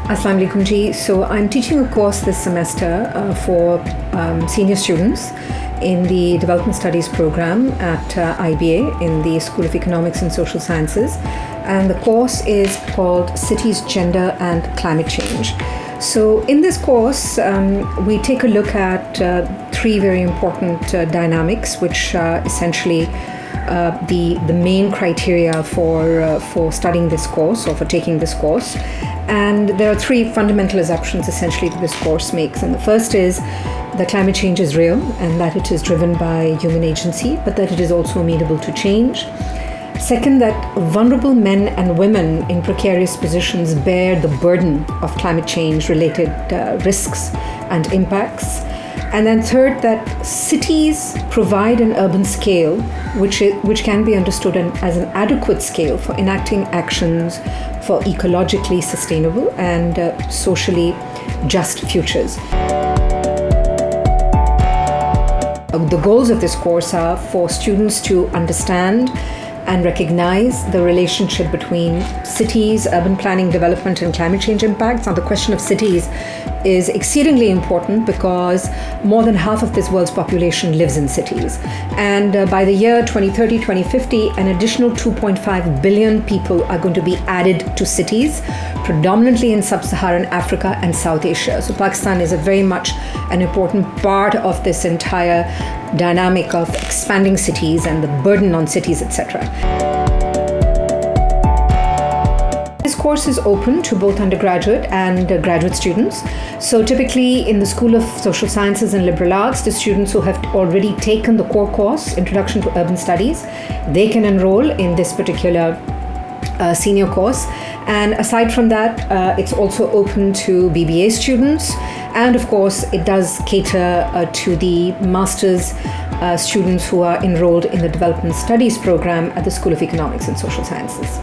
Assalamu alaikum ji. So I'm teaching a course this semester for senior students in the Development Studies program at IBA in the School of Economics and Social Sciences. And the course is called Cities, Gender and Climate Change. So in this course, we take a look at three very important dynamics, which are essentially the main criteria for studying this course or for taking this course. And there are three fundamental assumptions essentially that this course makes. And the first is that climate change is real and that it is driven by human agency, but that it is also amenable to change. Second, that vulnerable men and women in precarious positions bear the burden of climate change related risks and impacts. And then third, that cities provide an urban scale which can be understood as an adequate scale for enacting actions for ecologically sustainable and socially just futures. The goals of this course are for students to understand and recognize the relationship between cities, urban planning, development, and climate change impacts. Now, the question of cities is exceedingly important because more than half of this world's population lives in cities. And by the year 2030, 2050, an additional 2.5 billion people are going to be added to cities, predominantly in sub-Saharan Africa and South Asia. So Pakistan is a very much an important part of this entire dynamic of expanding cities and the burden on cities, etc. This course is open to both undergraduate and graduate students. So typically in the School of Social Sciences and Liberal Arts, the students who have already taken the core course, Introduction to Urban Studies, they can enroll in this particular senior course. And aside from that, it's also open to BBA students. And of course, it does cater to the master's students who are enrolled in the Development Studies program at the School of Economics and Social Sciences.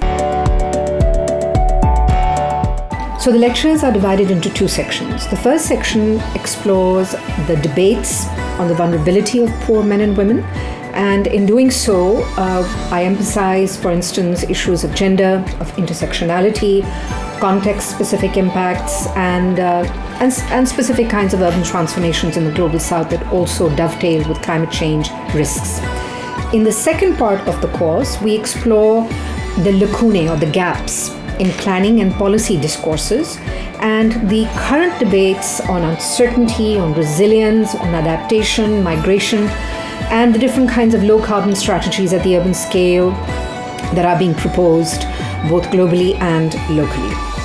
So the lectures are divided into two sections. The first section explores the debates on the vulnerability of poor men and women. And in doing so, I emphasize, for instance, issues of gender, of intersectionality, context-specific impacts, and specific kinds of urban transformations in the Global South that also dovetail with climate change risks. In the second part of the course, we explore the lacunae or the gaps in planning and policy discourses and the current debates on uncertainty, on resilience, on adaptation, migration, and the different kinds of low-carbon strategies at the urban scale that are being proposed both globally and locally.